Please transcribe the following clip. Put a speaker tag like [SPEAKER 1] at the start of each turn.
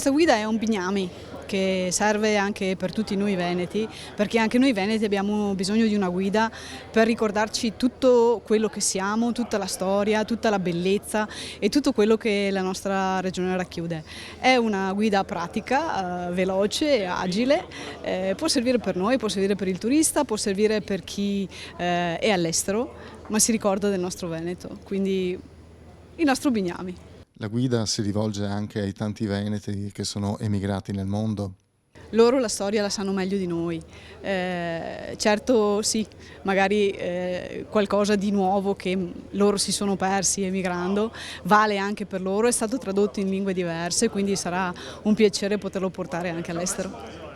[SPEAKER 1] Questa guida è un bignami che serve anche per tutti noi veneti, perché anche noi veneti abbiamo bisogno di una guida per ricordarci tutto quello che siamo, tutta la storia, tutta la bellezza e tutto quello che la nostra regione racchiude. È una guida pratica, veloce e agile, può servire per noi, può servire per il turista, può servire per chi è all'estero, ma si ricorda del nostro Veneto, quindi il nostro bignami.
[SPEAKER 2] La guida si rivolge anche ai tanti veneti che sono emigrati nel mondo.
[SPEAKER 1] Loro la storia la sanno meglio di noi, certo sì, magari qualcosa di nuovo che loro si sono persi emigrando vale anche per loro, è stato tradotto in lingue diverse, quindi sarà un piacere poterlo portare anche all'estero.